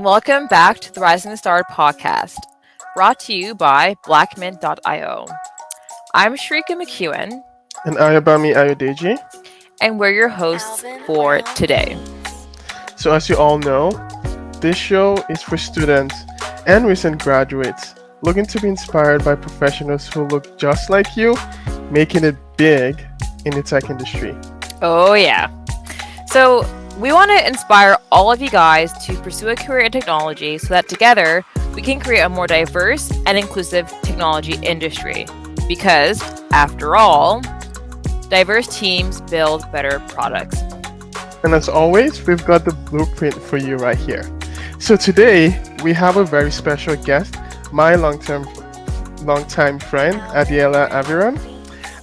Welcome back to the Rising Star podcast, brought to you by blackmint.io. I'm Shrika McEwen, And Ayabami Ayodeji. and we're your hosts for today. So, as you all know, this show is for students and recent graduates looking to be inspired by professionals who look just like you, making it big in the tech industry. Oh, yeah. So, we want to inspire all of you guys to pursue a career in technology so that together we can create a more diverse and inclusive technology industry. Because, after all, diverse teams build better products. And as always, we've got the blueprint for you right here. So today, we have a very special guest, my longtime friend, Adiela Aviram.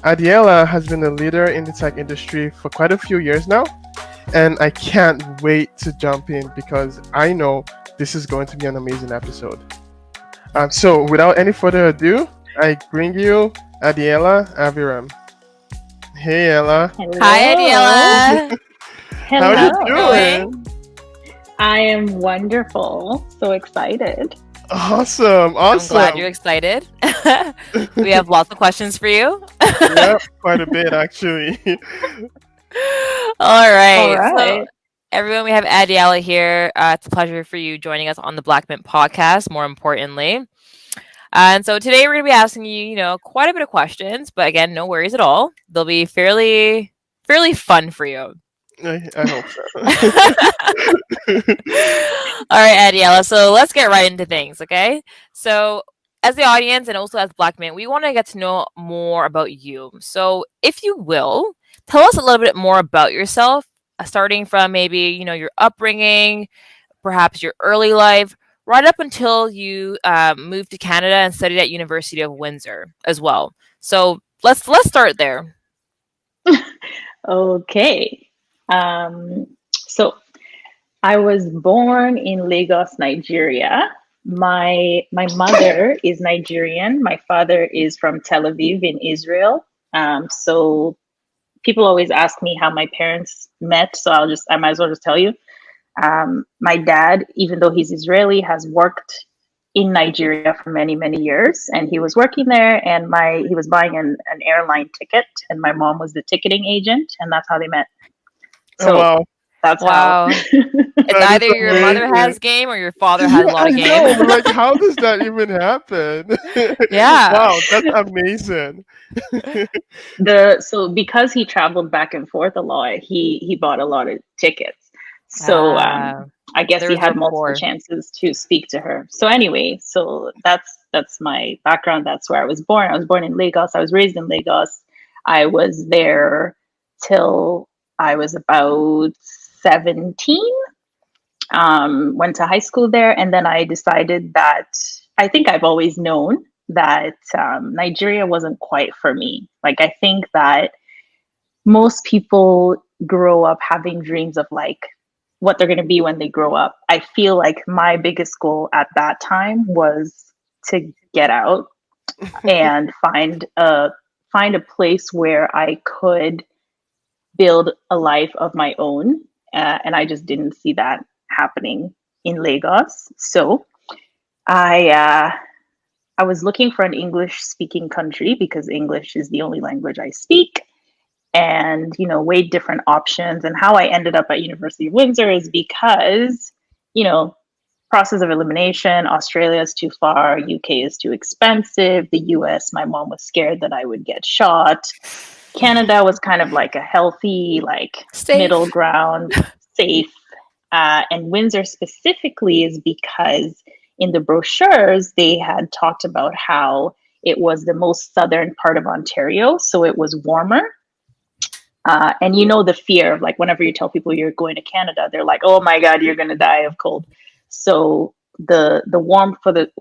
Adiela has been a leader in the tech industry for quite a few years now, and I can't wait to jump in because I know this is going to be an amazing episode. So without any further ado, I bring you Adiela Aviram. Hey Ella. Hello. Hi, Adiela. Hello. How you doing? I am wonderful. So excited. Awesome. I'm glad you're excited. We have lots of questions for you. Yep, quite a bit actually. All right. All right. So, everyone, we have Adiela here. It's a pleasure for you joining us on the Black Mint podcast, more importantly. And so today we're going to be asking you, quite a bit of questions, but again, no worries at all. They'll be fairly fun for you. I hope so. All right, Adiela. So let's get right into things, okay? So as the audience and also as Black Mint, we want to get to know more about you. So if you will, tell us a little bit more about yourself, starting from maybe, your upbringing, perhaps your early life, right up until you moved to Canada and studied at University of Windsor as well. So let's start there. Okay. So I was born in Lagos, Nigeria. My mother is Nigerian. My father is from Tel Aviv in Israel. So people always ask me how my parents met. So I might as well just tell you. My dad, even though he's Israeli, has worked in Nigeria for many, many years, and he was working there. And he was buying an airline ticket, and my mom was the ticketing agent, and that's how they met. So wow. that's Wow. how. It's That either is your mother amazing. has game or your father has a lot I of know, game. like how does that even happen? Yeah. Wow, that's amazing. So because he traveled back and forth a lot, he bought a lot of tickets. So I guess there he was had multiple rapport. chances to speak to her. So anyway, so that's my background. That's where I was born. I was born in Lagos. I was raised in Lagos. I was there till I was about 17. Went to high school there, and then I decided that I think I've always known that Nigeria wasn't quite for me. Like I think that most people grow up having dreams of like what they're going to be when they grow up. I feel like my biggest goal at that time was to get out and find a place where I could build a life of my own, and I just didn't see that happening in Lagos. So I was looking for an English speaking country because English is the only language I speak, and weighed different options. And how I ended up at University of Windsor is because process of elimination. Australia is too far, UK is too expensive, the US, my mom was scared that I would get shot. Canada was kind of like a healthy, like Safe. middle ground, safe. And Windsor specifically is because in the brochures, they had talked about how it was the most southern part of Ontario. So it was warmer. And the fear of like, whenever you tell people you're going to Canada, they're like, oh my God, you're going to die of cold. So the warmth the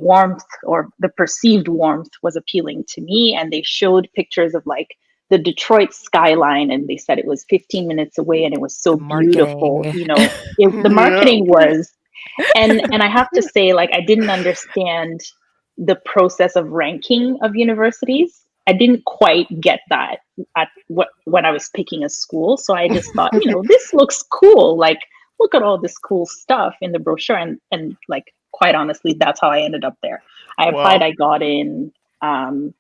warmth or the perceived warmth was appealing to me. And they showed pictures of like the Detroit skyline, and they said it was 15 minutes away, and it was so beautiful. The marketing was, and I have to say, like, I didn't understand the process of ranking of universities. I didn't quite get that when I was picking a school. So I just thought, this looks cool. Like look at all this cool stuff in the brochure. And like, quite honestly, that's how I ended up there. I applied, Wow. I got in, and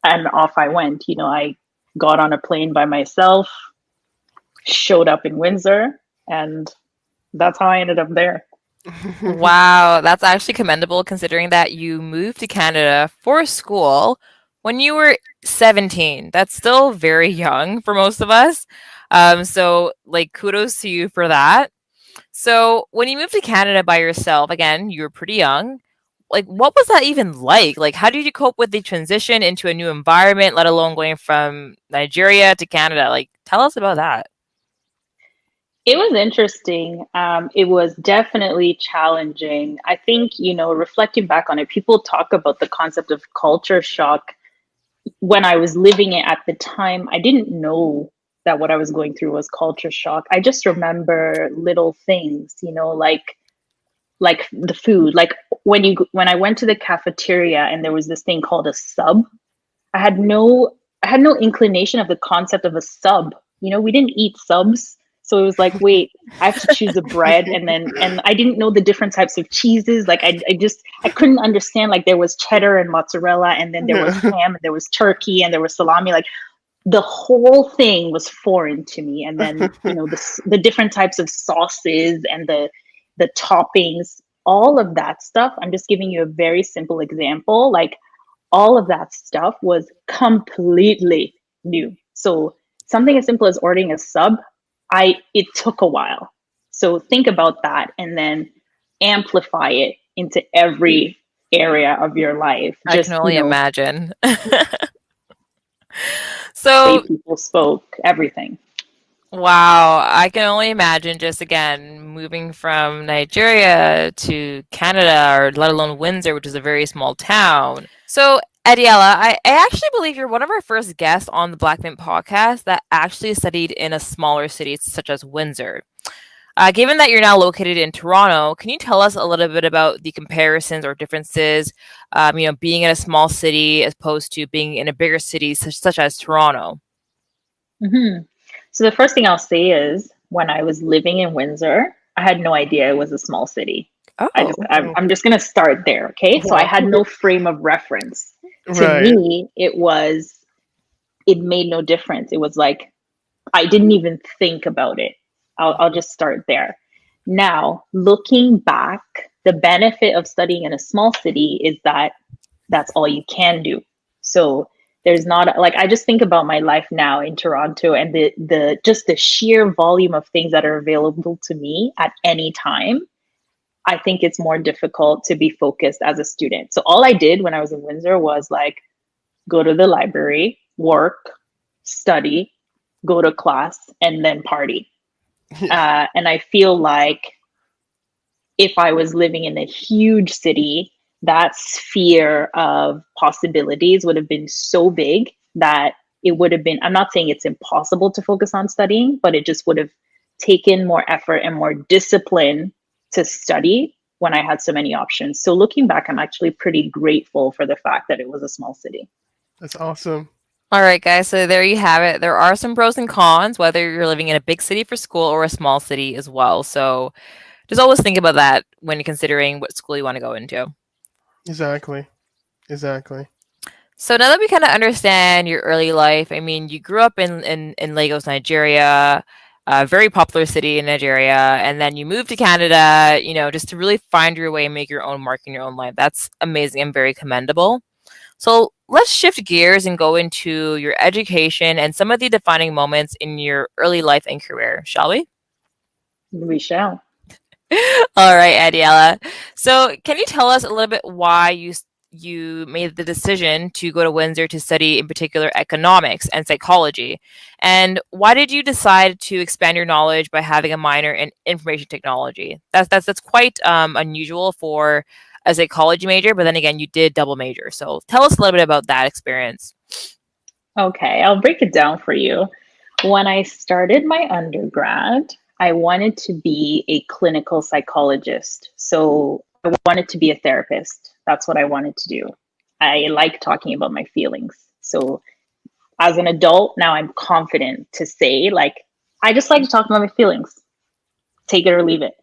off I went. I got on a plane by myself, showed up in Windsor, and that's how I ended up there. Wow, that's actually commendable considering that you moved to Canada for school when you were 17. That's still very young for most of us. So like kudos to you for that. So when you moved to Canada by yourself, again, you were pretty young. Like what was that even like? Like how did you cope with the transition into a new environment, let alone going from Nigeria to Canada? Like tell us about that. It was interesting. It was definitely challenging. I think, reflecting back on it, people talk about the concept of culture shock. When I was living it at the time, I didn't know that what I was going through was culture shock. I just remember little things, like the food. Like when I went to the cafeteria and there was this thing called a sub, I had no inclination of the concept of a sub. We didn't eat subs. So it was like, wait, I have to choose a bread, and I didn't know the different types of cheeses. Like I couldn't understand, like there was cheddar and mozzarella, and then there was Yeah. ham, and there was turkey, and there was salami. Like the whole thing was foreign to me. And then, the different types of sauces and the toppings, all of that stuff. I'm just giving you a very simple example. Like all of that stuff was completely new. So something as simple as ordering a sub, it took a while. So think about that and then amplify it into every area of your life. I can Just, only imagine. way So people spoke, everything. wow, I can only imagine just again moving from Nigeria to Canada or let alone Windsor, which is a very small town. So, Adiela, I actually believe you're one of our first guests on the Black Mint podcast that actually studied in a smaller city such as Windsor. Given that you're now located in Toronto, can you tell us a little bit about the comparisons or differences, being in a small city as opposed to being in a bigger city such as Toronto? hmm So the first thing I'll say is when I was living in Windsor, I had no idea it was a small city. Oh, I'm just going to start there. Okay. So I Wow. had no frame of reference. To Right. me, it made no difference. It was like, I didn't even think about it. I'll just start there. Now, looking back, the benefit of studying in a small city is that that's all you can do. So there's not like I just think about my life now in Toronto and the just the sheer volume of things that are available to me at any time. I think it's more difficult to be focused as a student. So all I did when I was in Windsor was like go to the library, work, study, go to class, and then party. And I feel like if I was living in a huge city, that sphere of possibilities would have been so big that it would have been, I'm not saying it's impossible to focus on studying, but it just would have taken more effort and more discipline to study when I had so many options. So looking back, I'm actually pretty grateful for the fact that it was a small city. That's awesome. all right, guys. So there you have it. There are some pros and cons, whether you're living in a big city for school or a small city as well. So just always think about that when you're considering what school you want to go into. Exactly. Exactly. So now that we kind of understand your early life, I mean, you grew up in Lagos, Nigeria, a very popular city in Nigeria, and then you moved to Canada, just to really find your way and make your own mark in your own life. That's amazing and very commendable. So let's shift gears and go into your education and some of the defining moments in your early life and career, shall we? We shall. All right, Adiela. So, can you tell us a little bit why you made the decision to go to Windsor to study, in particular, economics and psychology, and why did you decide to expand your knowledge by having a minor in information technology? That's quite unusual for a psychology major, but then again, you did double major. So, tell us a little bit about that experience. Okay, I'll break it down for you. When I started my undergrad, I wanted to be a clinical psychologist. So I wanted to be a therapist. That's what I wanted to do. I like talking about my feelings. So as an adult, now I'm confident to say, like, I just like to talk about my feelings. take it or leave it.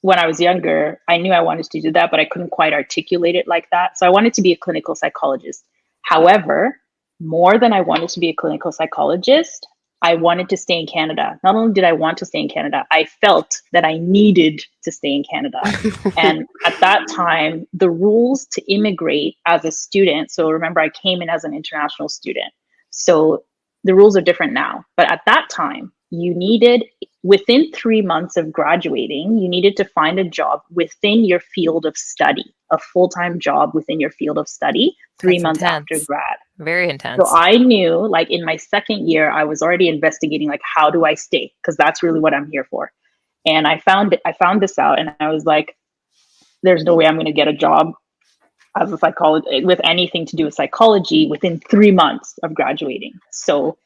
When I was younger, I knew I wanted to do that, but I couldn't quite articulate it like that. So I wanted to be a clinical psychologist. However, more than I wanted to be a clinical psychologist, I wanted to stay in Canada. Not only did I want to stay in Canada, I felt that I needed to stay in Canada. And at that time, the rules to immigrate as a student, so remember, I came in as an international student. So the rules are different now. But at that time, you needed, within 3 months of graduating, you needed to find a job within your field of study, a full-time job within your field of study, 3 That's months intense. after grad. Very So intense. I knew, like, in my second year, I was already investigating, like, how do I stay? Because that's really what I'm here for. And I found this out, and I was like, there's no way I'm going to get a job as a psychologist with anything to do with psychology within 3 months of graduating. So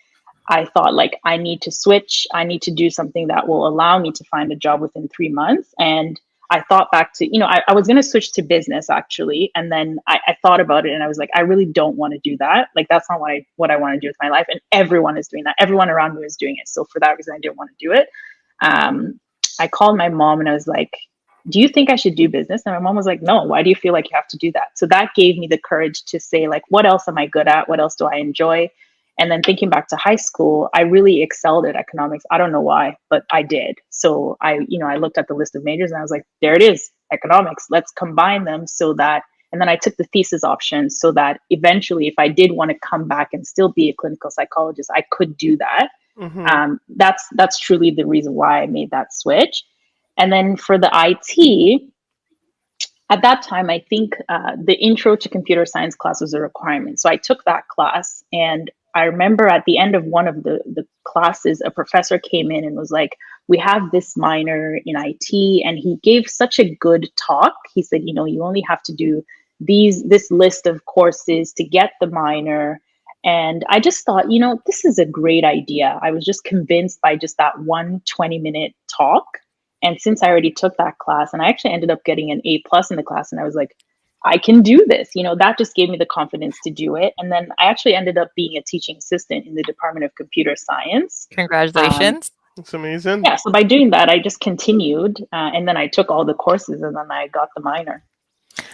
I thought, like, I need to switch. I need to do something that will allow me to find a job within 3 months. And I thought back to, I was going to switch to business actually. And then I thought about it and I was like, I really don't want to do that. Like, that's not what I want to do with my life. And everyone is doing that. Everyone around me is doing it. So for that reason, I didn't want to do it. I called my mom and I was like, do you think I should do business? And my mom was like, no, why do you feel like you have to do that? So that gave me the courage to say, like, what else am I good at? What else do I enjoy? And then thinking back to high school, I really excelled at economics. I don't know why, but I did. So I looked at the list of majors and I was like, there it is, economics. Let's combine them so that, and then I took the thesis option so that eventually, if I did want to come back and still be a clinical psychologist, I could do that. Mm-hmm. That's truly the reason why I made that switch. And then for the IT, at that time, I think the intro to computer science class was a requirement. So I took that class, and I remember at the end of one of the classes, a professor came in and was like, we have this minor in IT, and he gave such a good talk. He said, you only have to do this list of courses to get the minor. And I just thought, this is a great idea. I was just convinced by just that 1 20-minute talk. And since I already took that class, and I actually ended up getting an A+ in the class, and I was like, I can do this. That just gave me the confidence to do it. And then I actually ended up being a teaching assistant in the Department of Computer Science. Congratulations. It's amazing. Yeah, so by doing that, I just continued, and then I took all the courses, and then I got the minor.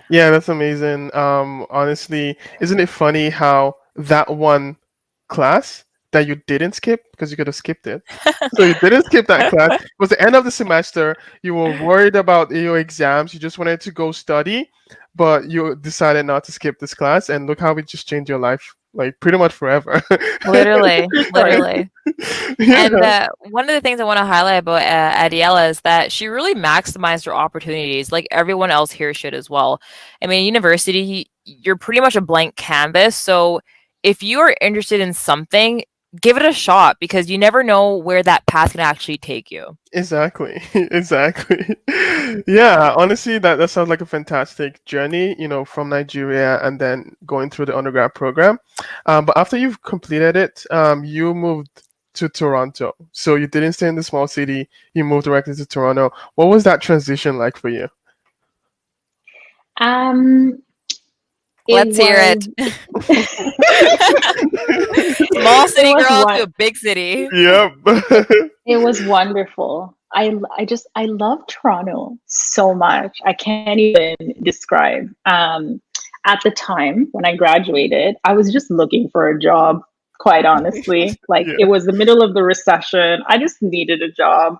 Yeah, that's amazing. Honestly, isn't it funny how that one class that you didn't skip, because you could have skipped it. So you didn't skip that class. It was the end of the semester. You were worried about your exams. You just wanted to go study, but you decided not to skip this class. And look how it just changed your life, like pretty much forever. Literally. Yeah. And one of the things I want to highlight about Adiela is that she really maximized her opportunities, like everyone else here should as well. I mean, university, you're pretty much a blank canvas. So if you are interested in something, give it a shot, because you never know where that path can actually take you. Exactly. Yeah, honestly, that sounds like a fantastic journey, from Nigeria and then going through the undergrad program. But after you've completed it, you moved to Toronto. So you didn't stay in the small city, you moved directly to Toronto. What was that transition like for you? Let's hear it. Small city girl to a big city. Yep. It was wonderful. I love Toronto so much. I can't even describe. At the time when I graduated, I was just looking for a job, quite honestly. Like, Yeah. it was the middle of the recession. I just needed a job.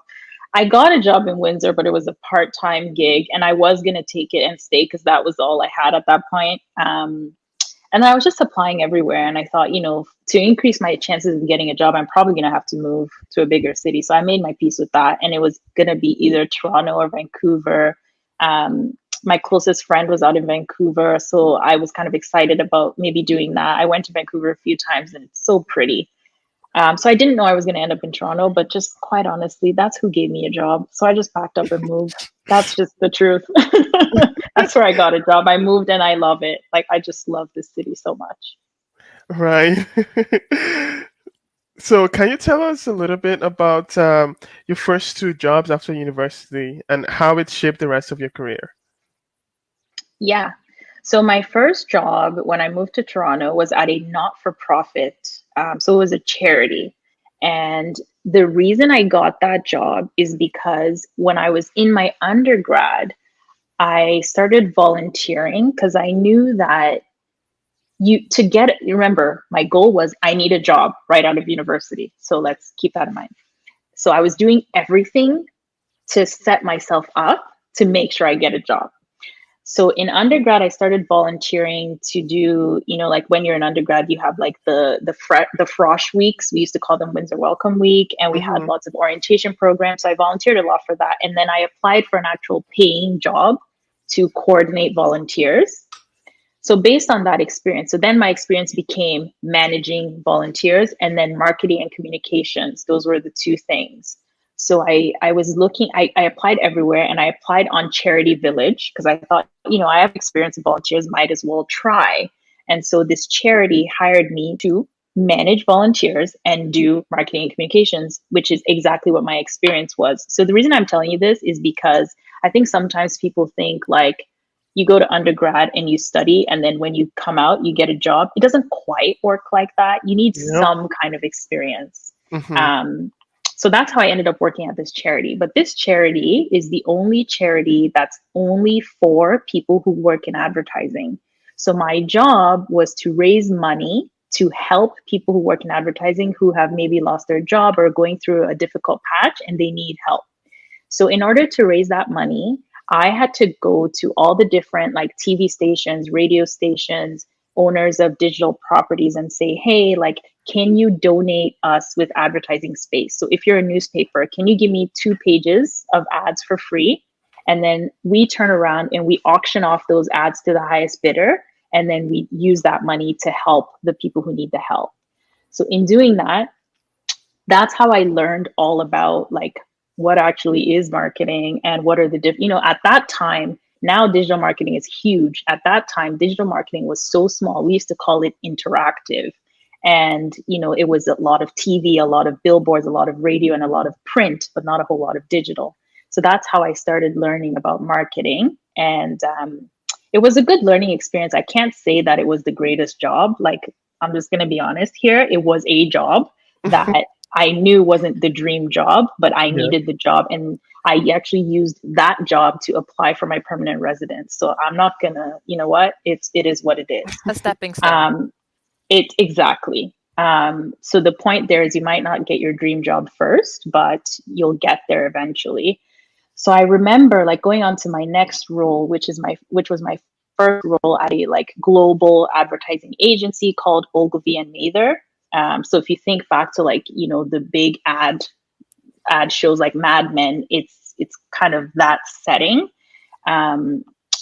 I got a job in Windsor, but it was a part-time gig, and I was going to take it and stay because that was all I had at that point. And I was just applying everywhere, and I thought, to increase my chances of getting a job, I'm probably going to have to move to a bigger city. So I made my peace with that, and it was going to be either Toronto or Vancouver. My closest friend was out in Vancouver, so I was kind of excited about maybe doing that. I went to Vancouver a few times, and it's so pretty. So I didn't know I was going to end up in Toronto, but just quite honestly, that's who gave me a job. So I just packed up and moved. That's just the truth. That's where I got a job. I moved and I love it. Like, I just love this city so much. Right. So can you tell us a little bit about your first two jobs after university and how it shaped the rest of your career? Yeah. So my first job when I moved to Toronto was at a not-for-profit. So it was a charity. And the reason I got that job is because when I was in my undergrad, I started volunteering because I knew that remember, my goal was I need a job right out of university. So let's keep that in mind. So I was doing everything to set myself up to make sure I get a job. So in undergrad, I started volunteering to do, like when you're an undergrad, you have like the Frosh weeks. We used to call them Windsor Welcome Week, and we had Mm-hmm. lots of orientation programs. So I volunteered a lot for that, and then I applied for an actual paying job to coordinate volunteers. So based on that experience, so then my experience became managing volunteers and then marketing and communications. Those were the two things. So I was looking, I applied everywhere, and I applied on Charity Village because I thought, I have experience with volunteers, might as well try. And so this charity hired me to manage volunteers and do marketing and communications, which is exactly what my experience was. So the reason I'm telling you this is because I think sometimes people think like, you go to undergrad and you study, and then when you come out, you get a job. It doesn't quite work like that. You need Yep. some kind of experience. Mm-hmm. So that's how I ended up working at this charity. But this charity is the only charity that's only for people who work in advertising. So my job was to raise money to help people who work in advertising who have maybe lost their job or going through a difficult patch and they need help. So in order to raise that money, I had to go to all the different like TV stations, radio stations, owners of digital properties and say, hey, like, can you donate us with advertising space? So if you're a newspaper, can you give me 2 pages of ads for free? And then we turn around and we auction off those ads to the highest bidder. And then we use that money to help the people who need the help. So in doing that, that's how I learned all about like what actually is marketing and what are the at that time. Now digital marketing is huge. At that time, digital marketing was so small. We used to call it interactive. And it was a lot of TV, a lot of billboards, a lot of radio, and a lot of print, but not a whole lot of digital. So that's how I started learning about marketing. And it was a good learning experience. I can't say that it was the greatest job. Like, I'm just going to be honest here. It was a job that I knew wasn't the dream job, but I Yeah. needed the job. And I actually used that job to apply for my permanent residence. So I'm not gonna, it is what it is. A stepping stone. It exactly. So the point there is you might not get your dream job first, but you'll get there eventually. So I remember like going on to my next role, which was my first role at a like global advertising agency called Ogilvy and Mather. So if you think back to like, the big ad shows like Mad Men, it's kind of that setting.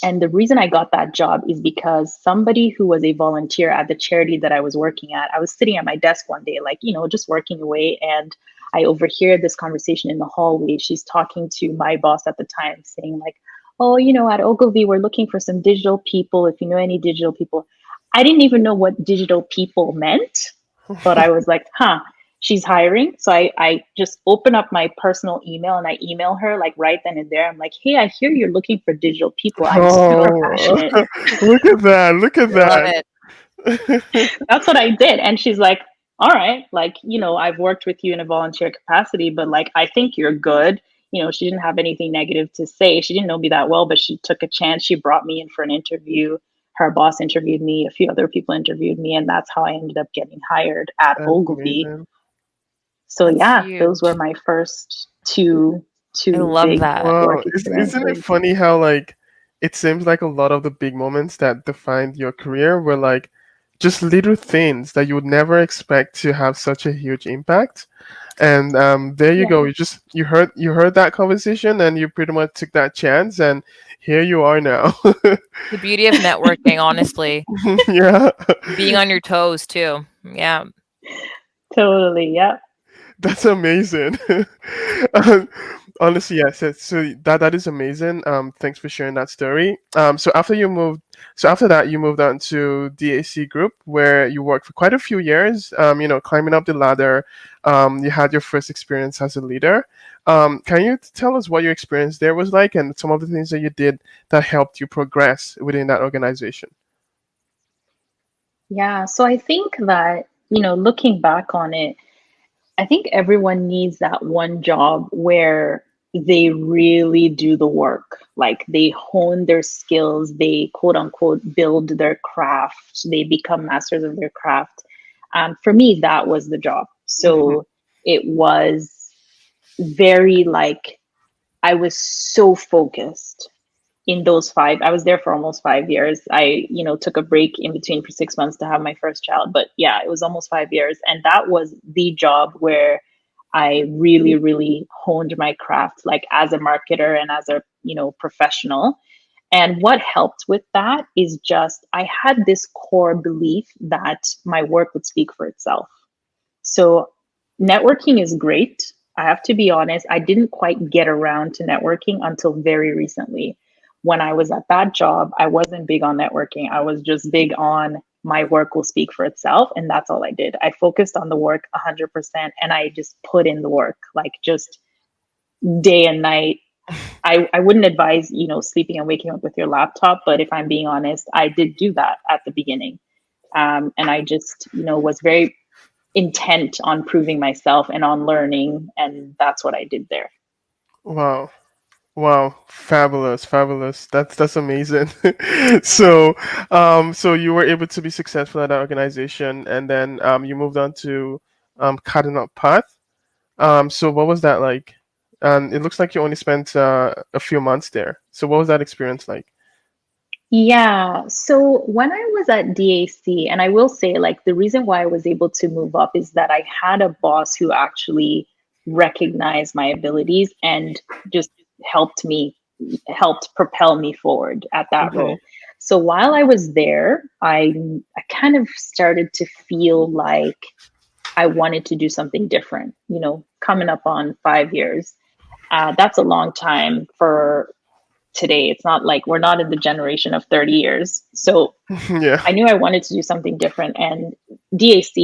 And the reason I got that job is because somebody who was a volunteer at the charity that I was working at, I was sitting at my desk one day, like, just working away. And I overhear this conversation in the hallway. She's talking to my boss at the time saying like, oh, at Ogilvy, we're looking for some digital people. If you know any digital people. I didn't even know what digital people meant, but I was like, she's hiring. So I just open up my personal email and I email her like right then and there. I'm like, hey, I hear you're looking for digital people. I'm super passionate. Look at that. Look at Love that. it. That's what I did. And she's like, all right, like, I've worked with you in a volunteer capacity, but like, I think you're good. She didn't have anything negative to say. She didn't know me that well, but she took a chance. She brought me in for an interview. Her boss interviewed me. A few other people interviewed me. And that's how I ended up getting hired at That's Ogilvy. amazing. So That's yeah, those were huge. my first two I love big that. Wow. work Isn't it experiences. funny how like it seems like a lot of the big moments that defined your career were like just little things that you would never expect to have such a huge impact. And there you Yeah. go. You heard that conversation and you pretty much took that chance and here you are now. The beauty of networking, honestly. Yeah. Being on your toes too. Yeah. Totally. Yeah. That's amazing. Um, Honestly, yes. So that is amazing. Thanks for sharing that story. So after that, you moved on to DAC Group, where you worked for quite a few years. Climbing up the ladder. You had your first experience as a leader. Can you tell us what your experience there was like, and some of the things that you did that helped you progress within that organization? Yeah. So I think that, looking back on it, I think everyone needs that one job where they really do the work. Like they hone their skills, they quote unquote build their craft, they become masters of their craft. For me, that was the job. Mhm. So it was very like, I was so focused in those five. I was there for almost 5 years. I, took a break in between for 6 months to have my first child. But yeah, it was almost 5 years. And that was the job where I really, really honed my craft, like as a marketer and as a, professional. And what helped with that is just I had this core belief that my work would speak for itself. So networking is great. I have to be honest, I didn't quite get around to networking until very recently. When I was at that job, I wasn't big on networking. I was just big on my work will speak for itself. And that's all I did. I focused on the work 100% and I just put in the work, like just day and night. I wouldn't advise, sleeping and waking up with your laptop. But if I'm being honest, I did do that at the beginning. And I just, was very intent on proving myself and on learning, and that's what I did there. Wow. Wow, fabulous, fabulous. That's amazing. So, so you were able to be successful at that organization, and then you moved on to Cardinal Path. So what was that like? And it looks like you only spent a few months there. So what was that experience like? Yeah, so when I was at DAC, and I will say, like, the reason why I was able to move up is that I had a boss who actually recognized my abilities and just helped me, helped propel me forward at that Okay. role. So while I was there, I kind of started to feel like I wanted to do something different, coming up on 5 years. That's a long time for today. It's not like we're not in the generation of 30 years. So Yeah. I knew I wanted to do something different. And DAC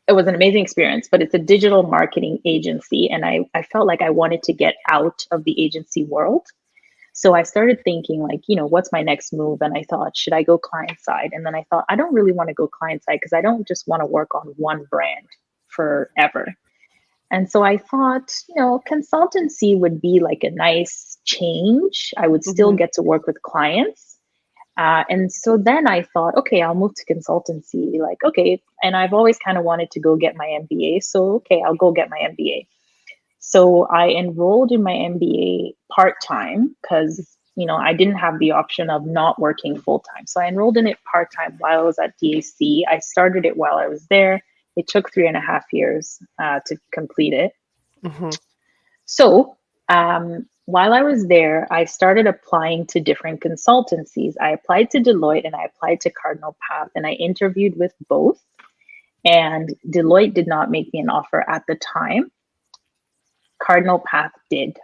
it was an amazing experience, but it's a digital marketing agency. And I felt like I wanted to get out of the agency world. So I started thinking, like, what's my next move? And I thought, should I go client side? And then I thought, I don't really want to go client side because I don't just want to work on one brand forever. And so I thought, consultancy would be like a nice change. I would still Hmm. get to work with clients. And so then I thought, okay, I'll move to consultancy. Like, okay. And I've always kind of wanted to go get my MBA. So, okay, I'll go get my MBA. So I enrolled in my MBA part time because, I didn't have the option of not working full time. So I enrolled in it part time while I was at DAC. I started it while I was there. It took 3.5 years to complete it. Hmm. So while I was there, I started applying to different consultancies. I applied to Deloitte and I applied to Cardinal Path, and I interviewed with both. And Deloitte did not make me an offer at the time. Cardinal Path did.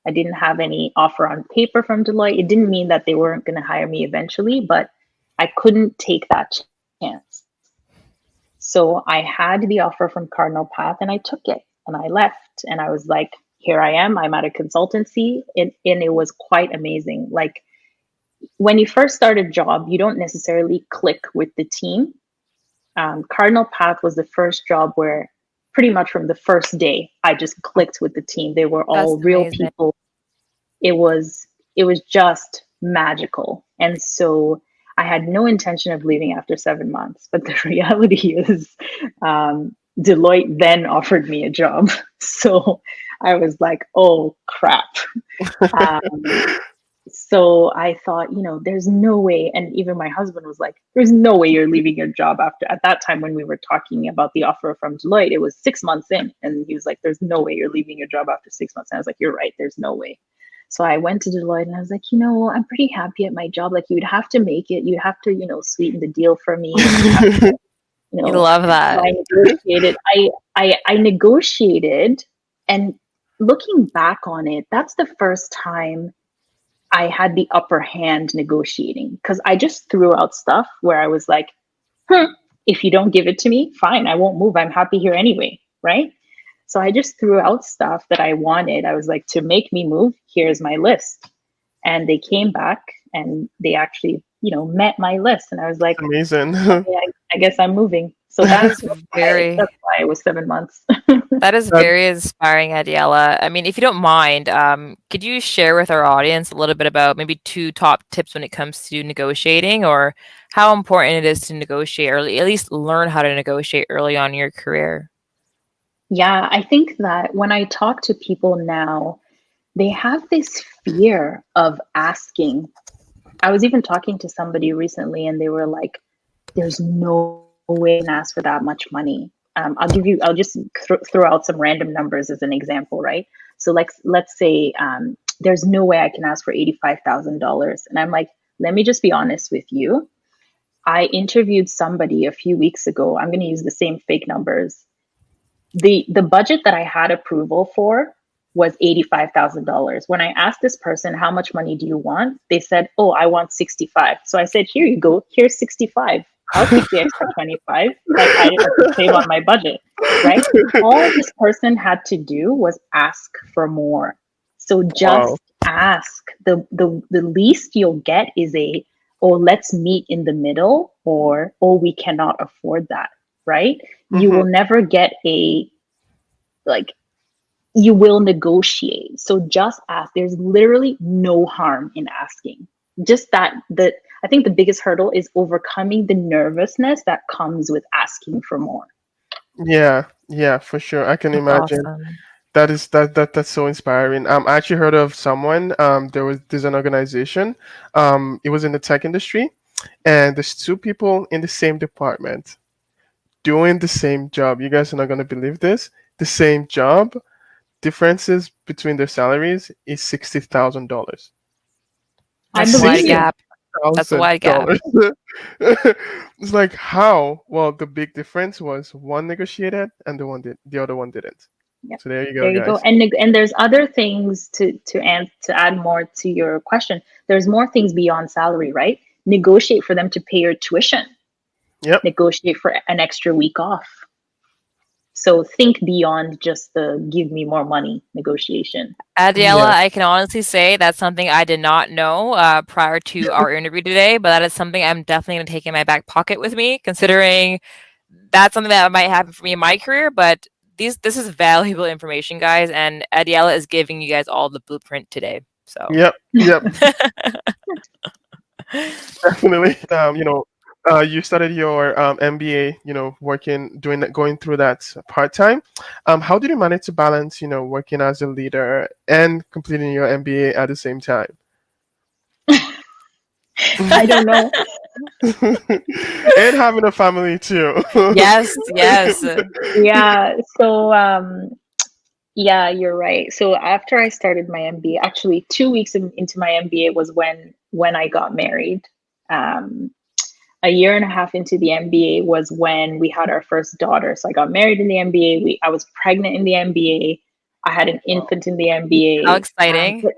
I didn't have any offer on paper from Deloitte. It didn't mean that they weren't going to hire me eventually, but I couldn't take that chance. So I had the offer from Cardinal Path and I took it and I left. And I was like, here I am. I'm at a consultancy. And it was quite amazing. Like when you first start a job, you don't necessarily click with the team. Cardinal Path was the first job where pretty much from the first day, I just clicked with the team. They were That's all real amazing. people. It was just magical. And so I had no intention of leaving after 7 months. But the reality is, Deloitte then offered me a job. So I was like, oh crap. Um, so I thought, there's no way. And even my husband was like, there's no way you're leaving your job after, at that time when we were talking about the offer from Deloitte, it was 6 months in. And he was like, there's no way you're leaving your job after 6 months. And I was like, you're right, there's no way. So I went to Deloitte and I was like, I'm pretty happy at my job. Like you'd have to make it, you'd have to, sweeten the deal for me. And you'd have to, you You know, love so that. I negotiated. I negotiated, and looking back on it, that's the first time I had the upper hand negotiating because I just threw out stuff where I was like, if you don't give it to me, fine, I won't move. I'm happy here anyway, right? So I just threw out stuff that I wanted. I was like, to make me move, here's my list. And they came back and they actually, met my list. And I was like, Amazing. okay, I guess I'm moving. So That is very that's why it was 7 months. that is That, very inspiring, Adiela. I mean, if you don't mind, could you share with our audience a little bit about maybe two top tips when it comes to negotiating, or how important it is to negotiate, or at least learn how to negotiate early on in your career? Yeah, I think that when I talk to people now, they have this fear of asking. I was even talking to somebody recently and they were like, there's no way I can ask for that much money. I'll just throw out some random numbers as an example, right? So let's say there's no way I can ask for $85,000. And I'm like, let me just be honest with you. I interviewed somebody a few weeks ago. I'm going to use the same fake numbers. The budget that I had approval for was $85,000. When I asked this person, how much money do you want? They said, oh, I want 65. So I said, here you go. Here's 65. I'll keep the extra 25. Like I could save on my budget, right? All this person had to do was ask for more. So wow. just ask. The least you'll get is a, oh, let's meet in the middle, or oh, we cannot afford that, right? You Hmm. will never get a, like, you will negotiate. So just ask. There's literally no harm in asking. Just that, I think the biggest hurdle is overcoming the nervousness that comes with asking for more. Yeah, yeah, for sure. I can That's imagine. awesome. That's so inspiring. I actually heard of someone. There's an organization. It was in the tech industry, and there's two people in the same department doing the same job. You guys are not gonna believe this. The same job, differences between their salaries is $60,000. I That's a wide believe Sixty you. gap. That's a thousand wide gap. dollars. It's like how? Well, the big difference was one negotiated and the other one didn't. Yeah. So there you There go, you go. guys. And there's other things to add more to your question. There's more things beyond salary, right? Negotiate for them to pay your tuition. Yep. Negotiate for an extra week off. So think beyond just the give me more money negotiation. Adiela, Yeah. I can honestly say that's something I did not know prior to our interview today, but that is something I'm definitely going to take in my back pocket with me, considering that's something that might happen for me in my career. But this is valuable information, guys, and Adiela is giving you guys all the blueprint today. So, Yep. Yep. Definitely. You started your MBA. Working, doing that, going through that part time. How did you manage to balance, working as a leader and completing your MBA at the same time? I don't know. And having a family too. yes, yes. Yeah. So yeah, you're right. So after I started my MBA, actually 2 weeks into my MBA was when I got married. Um, a year and a half into the MBA was when we had our first daughter. So I got married in the MBA. I was pregnant in the MBA. I had an infant in the How MBA. exciting.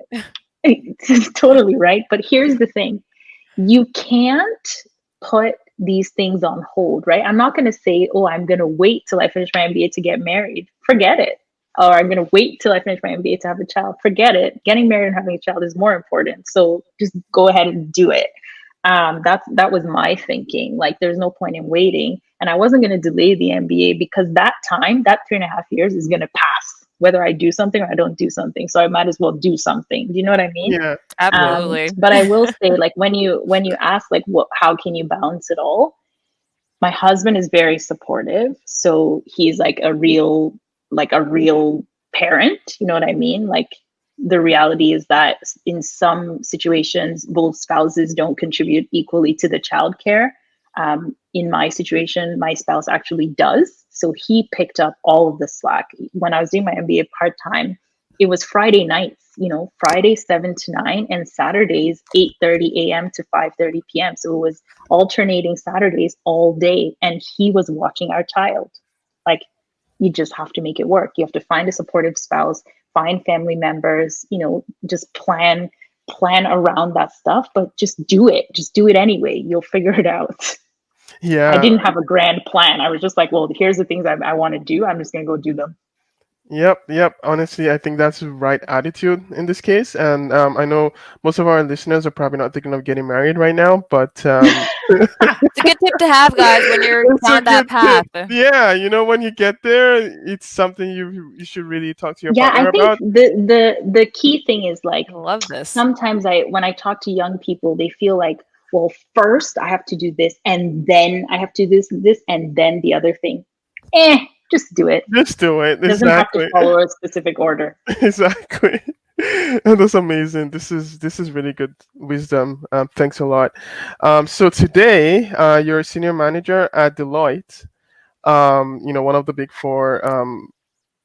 Totally right. But here's the thing: you can't put these things on hold, right? I'm not going to say, oh, I'm going to wait till I finish my MBA to get married. Forget it. Or I'm going to wait till I finish my MBA to have a child. Forget it. Getting married and having a child is more important. So just go ahead and do it. That was my thinking. Like, there's no point in waiting, and I wasn't going to delay the MBA because that time, that 3.5 years, is going to pass whether I do something or I don't do something. So I might as well do something. Do you know what I mean? Yeah. Yeah. Absolutely. But I will say, like, when you ask, like, how can you balance it all? My husband is very supportive, so he's like a real parent. You know what I mean? Like, the reality is that in some situations, both spouses don't contribute equally to the childcare. In my situation, my spouse actually does. So he picked up all of the slack. When I was doing my MBA part time, it was Friday nights, Friday 7 to 9, and Saturdays 8:30 a.m. to 5:30 p.m. So it was alternating Saturdays all day, and he was watching our child. Like, you just have to make it work. You have to find a supportive spouse, find family members, just plan around that stuff, but just do it. Just do it anyway. You'll figure it out. I Yeah. didn't have a grand plan. I was just like, well, here's the things I want to do. I'm just going to go do them. Yep. Honestly, I think that's the right attitude in this case. And I know most of our listeners are probably not thinking of getting married right now, but It's a good tip to have, guys, when you're it's a down that good path. tip. Yeah, when you get there, it's something you should really talk to your Yeah, I partner think about. the key thing is like I love this. sometimes when I talk to young people, they feel like, well, first I have to do this and then I have to do this and then the other thing. Just do it. Just do it. It doesn't have to Exactly. follow a specific order. Exactly. And that's amazing. This is really good wisdom. Thanks a lot. So today, you're a senior manager at Deloitte. One of the big four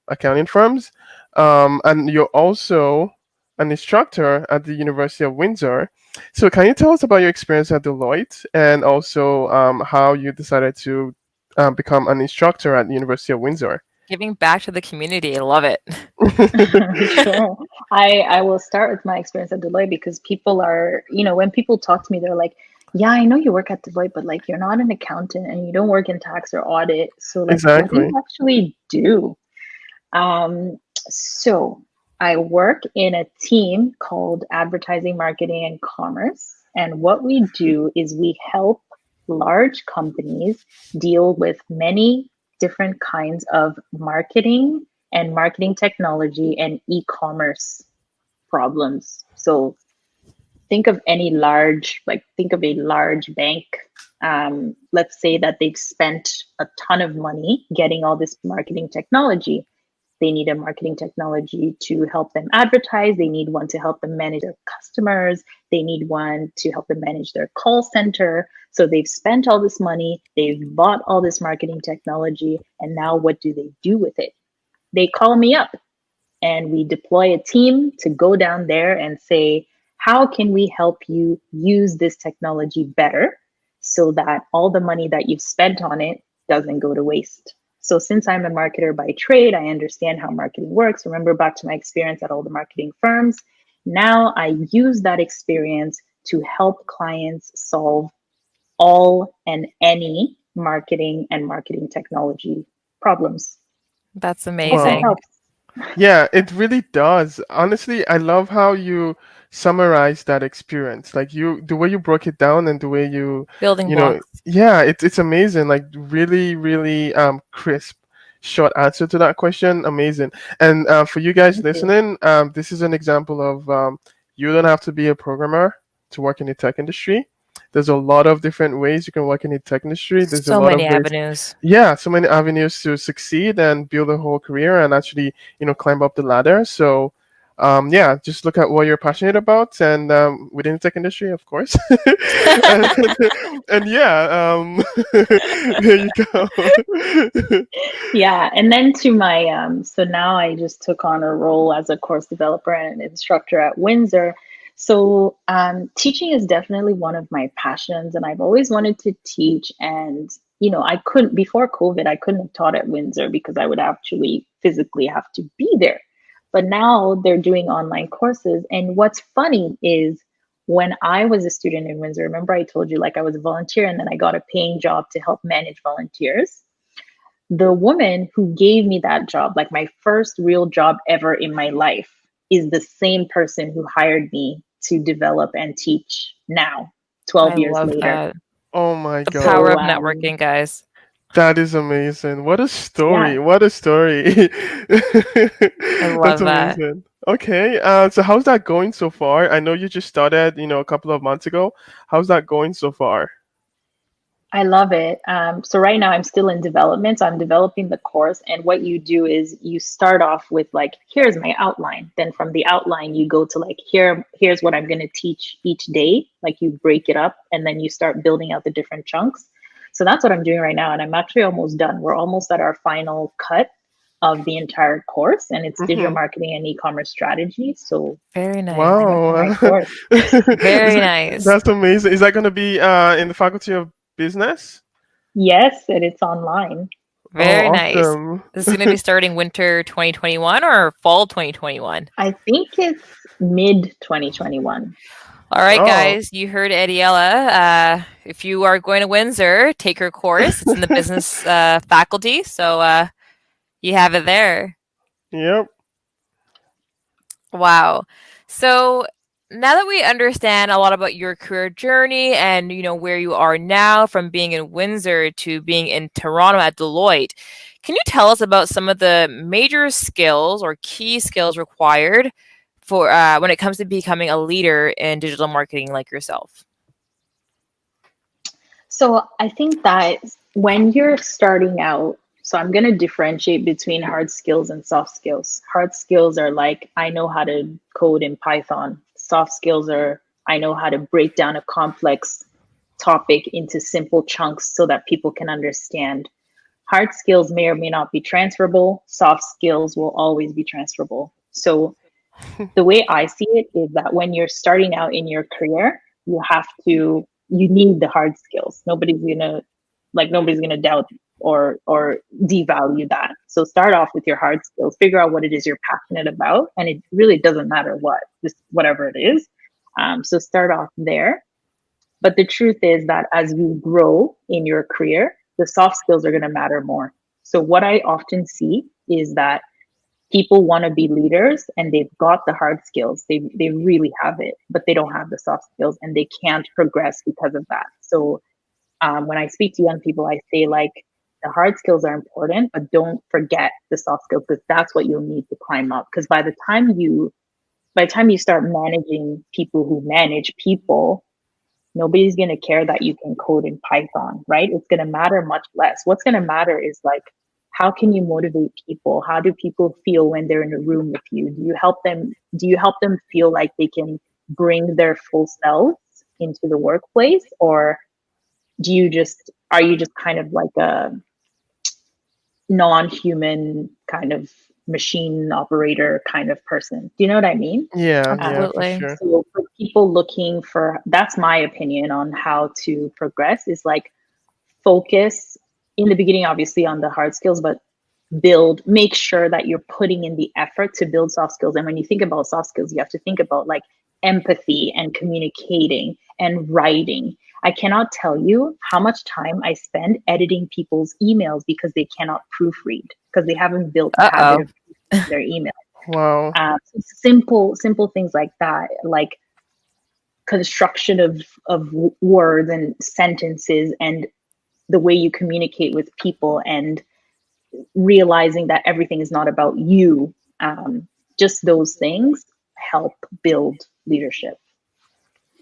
accounting firms, and you're also an instructor at the University of Windsor. So can you tell us about your experience at Deloitte and also how you decided to become an instructor at the University of Windsor? Giving back to the community. I love it. Sure. I will start with my experience at Deloitte because people are, when people talk to me, they're like, yeah, I know you work at Deloitte, but like you're not an accountant and you don't work in tax or audit. So like what do you Exactly. actually do? So I work in a team called Advertising, Marketing, and Commerce. And what we do is we help large companies deal with many different kinds of marketing and marketing technology and e-commerce problems. So think of a large bank. Let's say that they've spent a ton of money getting all this marketing technology. They need a marketing technology to help them advertise. They need one to help them manage their customers. They need one to help them manage their call center. So they've spent all this money, they've bought all this marketing technology, and now what do they do with it? They call me up and we deploy a team to go down there and say, how can we help you use this technology better so that all the money that you've spent on it doesn't go to waste? So, since I'm a marketer by trade, I understand how marketing works. Remember back to my experience at all the marketing firms. Now I use that experience to help clients solve all and any marketing and marketing technology problems. That's Hope that Wow. amazing. helps. Yeah, it really does. Honestly, I love how you summarize that experience. Like the way you broke it down and the way Building blocks. yeah, it's amazing. Like really, really crisp, short answer to that question. Amazing. And for you guys Thank you. listening, this is an example of you don't have to be a programmer to work in the tech industry. There's a lot of different ways you can work in the tech industry. There's a So lot of many ways, avenues. yeah, so many avenues to succeed and build a whole career and actually climb up the ladder. So yeah, just look at what you're passionate about and within the tech industry, of course. and, and yeah, there you go. Yeah, and then to my so now I just took on a role as a course developer and an instructor at Windsor. So teaching is definitely one of my passions, and I've always wanted to teach. And I couldn't before COVID, I couldn't have taught at Windsor because I would actually physically have to be there. But now they're doing online courses, and what's funny is when I was a student in Windsor, remember I told you like I was a volunteer, and then I got a paying job to help manage volunteers. The woman who gave me that job, like my first real job ever in my life, is the same person who hired me to develop and teach now, I 12 years love later. that. Oh my The power god. So, of networking, guys. That is amazing. What a story. yeah, What a story. I That's love that. amazing. Okay. So how's that going so far? I know you just started, a couple of months ago. How's that going so far? I love it. So right now I'm still in development. So I'm developing the course. And what you do is you start off with like, here's my outline. Then from the outline, you go to like, here's what I'm going to teach each day. Like you break it up and then you start building out the different chunks. So that's what I'm doing right now. And I'm actually almost done. We're almost at our final cut of the entire course. And it's digital Hmm. marketing and e-commerce strategy. So Very nice. I'm in my Wow. course. Very nice. That's amazing. Is that going to be in the Faculty of Business? Yes, and it's online. Oh, Very nice. awesome. This is going to be starting winter 2021 or fall 2021. I think it's mid 2021. All right, Oh. guys, you heard Adiela. If you are going to Windsor, take her course. It's in the business faculty, so you have it there. Yep. Wow. So now that we understand a lot about your career journey and where you are now from being in Windsor to being in Toronto at Deloitte, can you tell us about some of the major skills or key skills required for when it comes to becoming a leader in digital marketing like yourself? So I think that when you're starting out, so I'm going to differentiate between hard skills and soft skills. Hard skills are like, I know how to code in Python. Soft skills are, I know how to break down a complex topic into simple chunks so that people can understand. Hard skills may or may not be transferable. Soft skills will always be transferable. So the way I see it is that when you're starting out in your career, you need the hard skills. Nobody's gonna doubt or devalue that. So start off with your hard skills, figure out what it is you're passionate about, and it really doesn't matter what, just whatever it is. So start off there. But the truth is that as you grow in your career, the soft skills are going to matter more. So what I often see is that people want to be leaders and they've got the hard skills. They really have it, but they don't have the soft skills and they can't progress because of that. So when I speak to young people, I say like the hard skills are important, but don't forget the soft skills because that's what you'll need to climb up. Because by the time you start managing people who manage people, nobody's going to care that you can code in Python, right? It's going to matter much less. What's going to matter is like, how can you motivate people? How do people feel when they're in a room with you? Do you help them feel like they can bring their full selves into the workplace? Or are you just kind of like a non-human kind of machine operator kind of person? Do you know what I mean? Yeah, yeah, for Absolutely. sure. So for people looking for, that's my opinion on how to progress, is like focus in the beginning, obviously on the hard skills, but make sure that you're putting in the effort to build soft skills. And when you think about soft skills, you have to think about like empathy and communicating and writing. I cannot tell you how much time I spend editing people's emails because they cannot proofread, because they haven't built the habit Uh-oh. of proofreading their email. Wow. Simple things like that, like construction of words and sentences and the way you communicate with people and realizing that everything is not about you. Just those things help build leadership.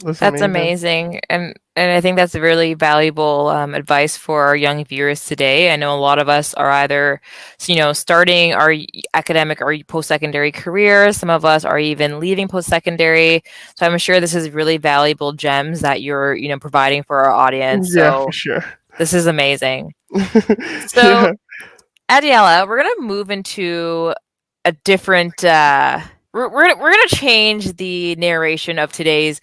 That's That's amazing. amazing, and I think that's really valuable advice for our young viewers today. I know a lot of us are either, starting our academic or post-secondary careers. Some of us are even leaving post-secondary. So I'm sure this is really valuable gems that you're, providing for our audience. Yeah, for So sure. this is amazing. So Yeah. Adiela, we're gonna move into a different. We're gonna change the narration of today's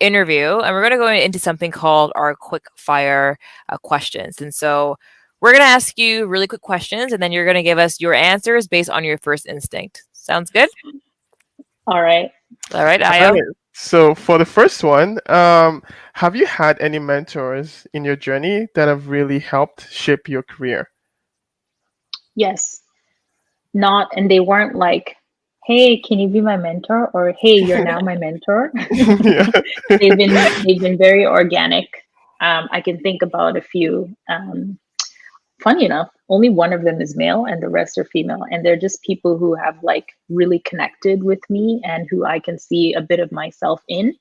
interview, and we're gonna go into something called our quick fire questions. And so we're gonna ask you really quick questions, and then you're gonna give us your answers based on your first instinct. Sounds good? All right. All right, All Ayo. right. So for the first one, have you had any mentors in your journey that have really helped shape your career? Yes. Not, and they weren't like, hey, can you be my mentor? Or hey, you're now my mentor. Yeah. they've been very organic. I can think about a few. Funny enough, only one of them is male and the rest are female. And they're just people who have like really connected with me and who I can see a bit of myself in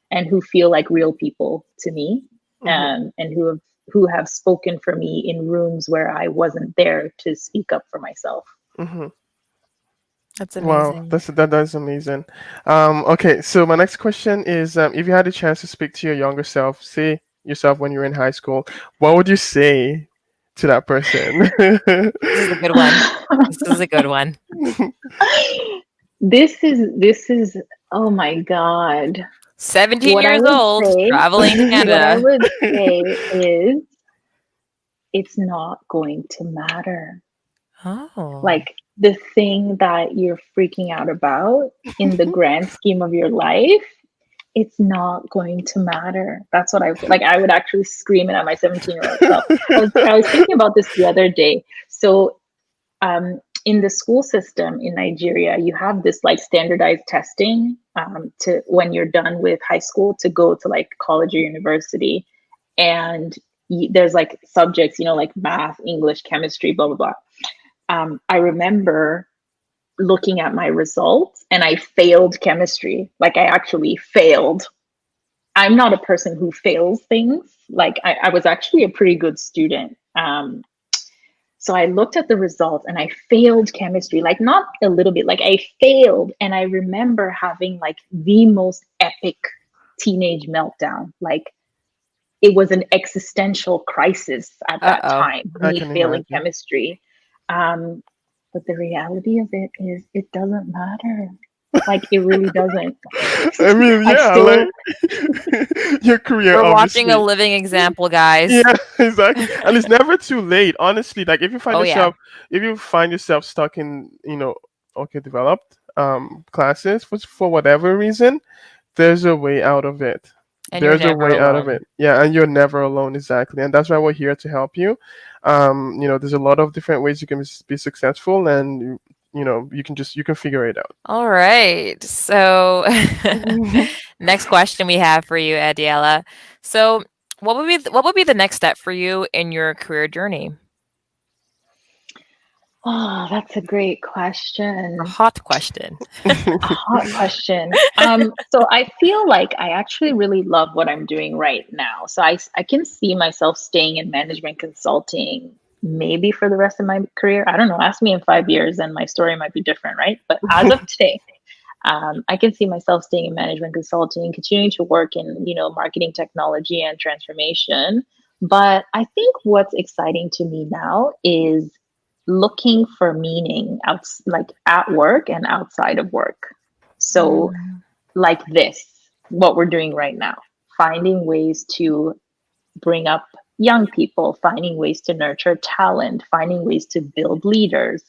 and who feel like real people to me. Mhm, And who have spoken for me in rooms where I wasn't there to speak up for myself. mhm. That's Wow, amazing. that's amazing. Okay, so my next question is, if you had a chance to speak to your younger self, say yourself when you were in high school, what would you say to that person? This is a good one. This is a good one. This is oh my god. 17 What I years would old, say, traveling to what I Canada. would say is it's not going to matter. Oh. Like the thing that you're freaking out about in the grand scheme of your life, it's not going to matter. That's what I like. I would actually scream it at my 17-year-old self. I was thinking about this the other day. So in the school system in Nigeria, you have this like standardized testing to when you're done with high school to go to like college or university, and there's like subjects, like math, English, chemistry, blah blah blah. I remember looking at my results and I failed chemistry. Like I actually failed. I'm not a person who fails things. Like I was actually a pretty good student. So I looked at the results and I failed chemistry, like not a little bit, like I failed. And I remember having like the most epic teenage meltdown. Like it was an existential crisis at that Uh-oh. time, I me can failing imagine. chemistry. But the reality of it is it doesn't matter. Like it really doesn't. I mean, I yeah, still, like your career, We're watching a obviously. living example, guys. Yeah, exactly. And it's never too late, honestly. Like Oh yeah. if you find yourself stuck in, okay, developed classes for whatever reason, there's a way out of it. And you're There's a never way out of alone. it. Yeah, and you're never alone, exactly. And that's why we're here to help you. There's a lot of different ways you can be successful, and you can figure it out. All right. So next question we have for you, Adiela. So what would be the next step for you in your career journey? oh, that's a great A question. hot question. A hot question. So I feel like I actually really love what I'm doing right now. So I can see myself staying in management consulting maybe for the rest of my career. I don't know. Ask me in 5 years and my story might be different, right? But as of today, I can see myself staying in management consulting, continuing to work in, marketing technology and transformation. But I think what's exciting to me now is looking for meaning like at work and outside of work. So Mm, like what we're doing right now, finding ways to bring up young people, finding ways to nurture talent, finding ways to build leaders.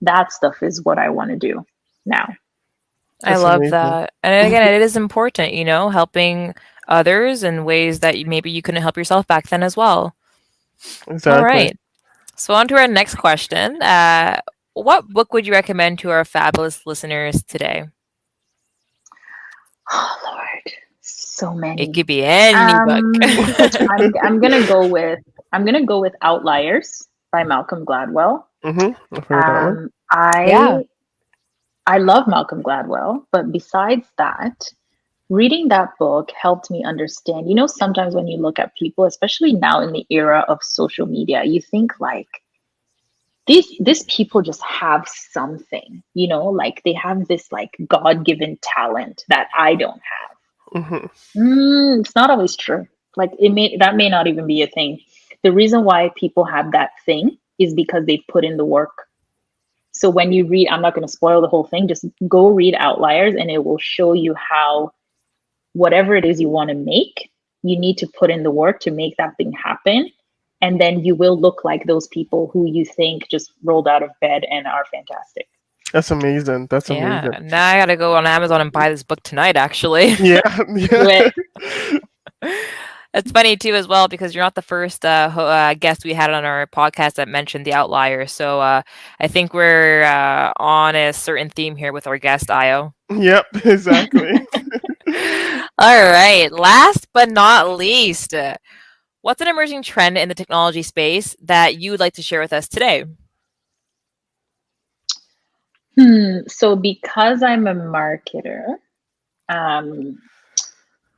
That stuff is what I want to do now. I That's love amazing. that. And again, it is important, helping others in ways that maybe you couldn't help yourself back then as well. All Exactly. right. So on to our next question. What book would you recommend to our fabulous listeners today? Oh Lord, so It many. could be any book. I'm gonna go with Outliers by Malcolm Gladwell. I've heard that one. Yeah. I love Malcolm Gladwell, but besides that, reading that book helped me understand. Sometimes when you look at people, especially now in the era of social media, you think like these people just have something, like they have this like God-given talent that I don't have. Hmm. It's not always true. Like that may not even be a thing. The reason why people have that thing is because they've put in the work. So when you read, I'm not going to spoil the whole thing, just go read Outliers and it will show you how whatever it is you want to make, you need to put in the work to make that thing happen. And then you will look like those people who you think just rolled out of bed and are fantastic. That's amazing. That's Yeah. amazing. Now I gotta go on Amazon and buy this book tonight, actually. Yeah, Do yeah. it. It's funny too as well because you're not the first guest we had on our podcast that mentioned the outliers. So I think we're on a certain theme here with our guest Io. Yep, exactly. All right. Last but not least, what's an emerging trend in the technology space that you would like to share with us today? So because I'm a marketer, um,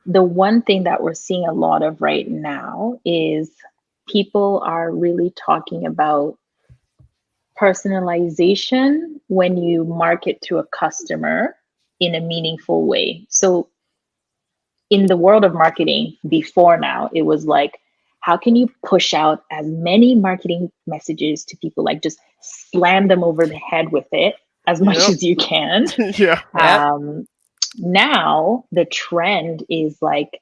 the one thing that we're seeing a lot of right now is people are really talking about personalization when you market to a customer in a meaningful way. So in the world of marketing before now, it was like, how can you push out as many marketing messages to people, like just slam them over the head with it as much Yep. as you can? Yeah. Yep. Now the trend is like,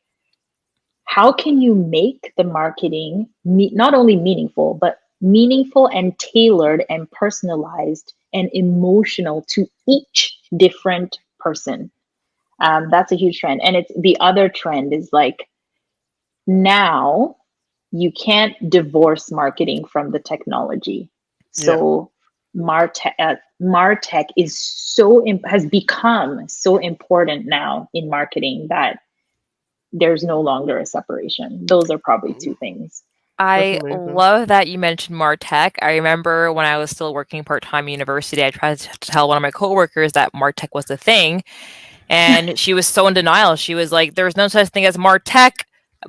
how can you make the marketing not only meaningful, but meaningful and tailored and personalized and emotional to each different person? That's a huge trend. And it's the other trend is like, now you can't divorce marketing from the technology. Yeah. So Martech has become so important now in marketing that there's no longer a separation. Those are probably two things. That's I amazing. love that you mentioned MarTech. I remember when I was still working part-time at university, I tried to tell one of my coworkers that MarTech was the thing, and she was so in denial. She was like, "There's no such thing as MarTech.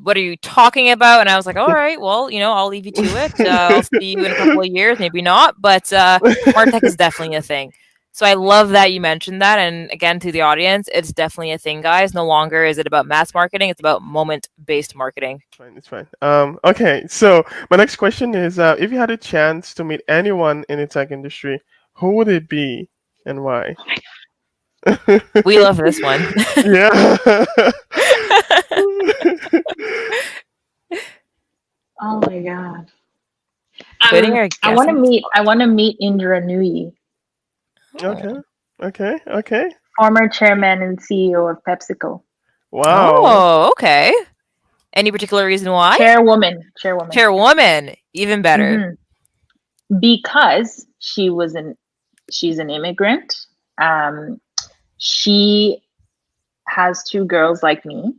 What are you talking about?" And I was like, "All right, well, I'll leave you to it. I'll see you in a couple of years, maybe not, but MarTech is definitely a thing." So I love that you mentioned that. And again, to the audience, it's definitely a thing, guys. No longer is it about mass marketing; it's about moment-based marketing. Fine, it's fine. Okay, so my next question is, if you had a chance to meet anyone in the tech industry, who would it be and why? We love this one. Yeah. Oh my god. Putting our I guests want to on the meet. spot. I want to meet Indra Nooyi, Okay. Oh. Okay. Okay. former chairman and CEO of PepsiCo. Wow. Oh, okay. Any particular reason why? Chairwoman. Chairwoman, even better. Hmm. Because she's an immigrant. Um, she has two girls like me.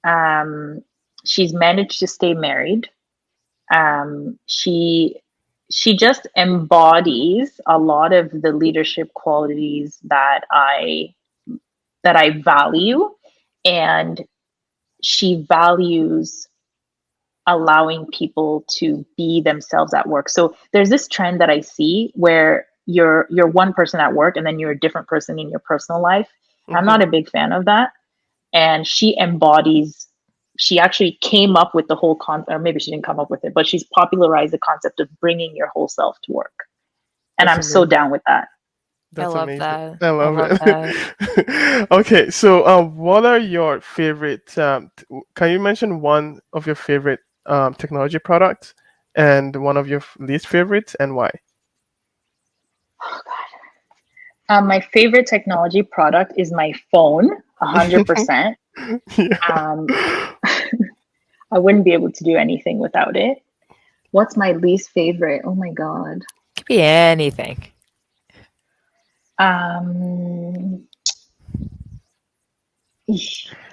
Um, she's managed to stay married. She just embodies a lot of the leadership qualities that I value, and she values allowing people to be themselves at work. So there's this trend that I see where you're one person at work and then you're a different person in your personal life. I'm Hmm. not a big fan of that. And she actually came up with the whole concept, or maybe she didn't come up with it, but she's popularized the concept of bringing your whole self to work. And That's I'm so amazing. down with that. I That's love amazing. that. I I love love that. it. Okay, so what are your favorite? Can you mention one of your favorite technology products and one of your least favorites and why? My favorite technology product is my phone, 100%. Um, Yeah. I wouldn't be able to do anything without it. What's my least favorite? Oh my God. Could be anything. Um,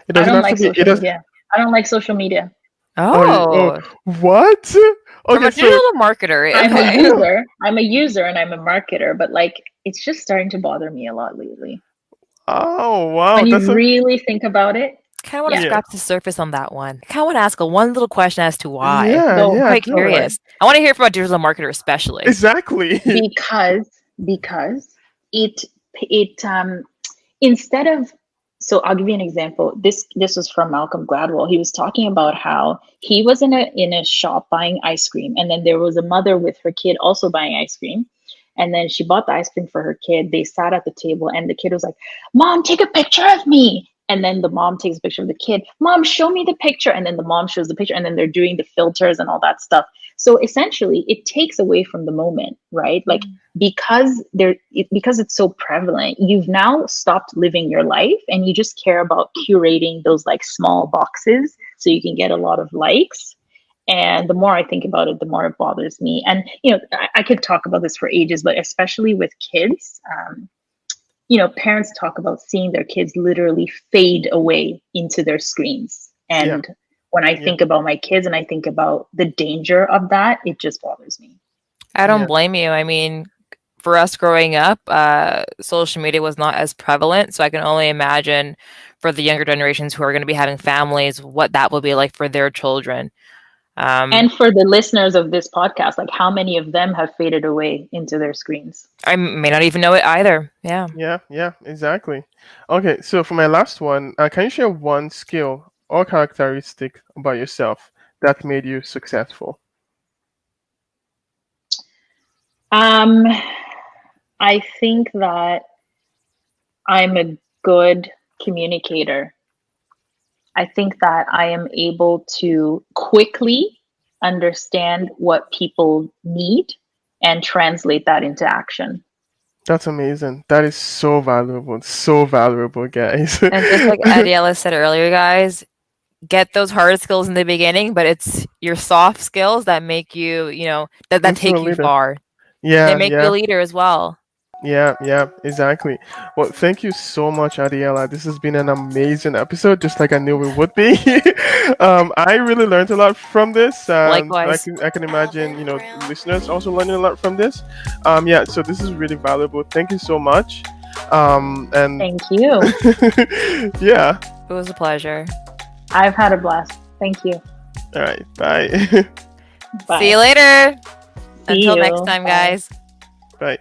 It I doesn't don't have to like be. It social does. media. I don't like social media. Oh, Oh, what? from Okay, a so digital marketer. I'm a Okay. user. I'm a user and I'm a marketer, but like it's just starting to bother me a lot lately. oh wow, When you that's a really think about it, Kind of want to yeah. yeah, scratch the surface on that one. I kind of want to ask a one little question as to why. yeah, So I'm yeah. quite Do it. what? curious. I want to hear from a digital marketer, especially. Exactly. Because because it instead of, so I'll give you an example. This was from Malcolm Gladwell. He was talking about how he was in a shop buying ice cream, and then there was a mother with her kid also buying ice cream. And then she bought the ice cream for her kid. They sat at the table, and the kid was like, "Mom, take a picture of me." And then the mom takes a picture of the kid. "Mom, show me the picture." And then the mom shows the picture, and then they're doing the filters and all that stuff. So essentially, it takes away from the moment, right? Like because it's so prevalent, you've now stopped living your life, and you just care about curating those like small boxes so you can get a lot of likes. And the more I think about it, the more it bothers me. And I could talk about this for ages, but especially with kids, parents talk about seeing their kids literally fade away into their screens. Yeah, And when I yeah, think about my kids and I think about the danger of that, it just bothers me. I don't yeah. blame you. I mean, for us growing up, social media was not as prevalent, so I can only imagine for the younger generations who are going to be having families, what that will be like for their children. Um, And for the listeners of this podcast, like how many of them have faded away into their screens? I may not even know it either. Yeah. Yeah, yeah, exactly. Okay, so for my last one, can you share one skill or characteristic about yourself that made you successful? Um, I think that I'm a good communicator. I think that I am able to quickly understand what people need and translate that into action. That's amazing. That is so valuable, guys. And just like Adiela said earlier, guys, get those hard skills in the beginning, but it's your soft skills that make you, that Into a take you leader. far. They Yeah, make you a leader as well. yeah, exactly. Well, thank you so much, Adiela. This has been an amazing episode, just like I knew it would be. I really learned a lot from this. Likewise. I can imagine, listeners also learning a lot from this. Yeah, so this is really valuable. Thank you so much. And Thank you. yeah. It was a pleasure. I've had a blast. Thank you. All right. Bye. Bye. See you later. See Until you. next time, Bye. guys. Bye.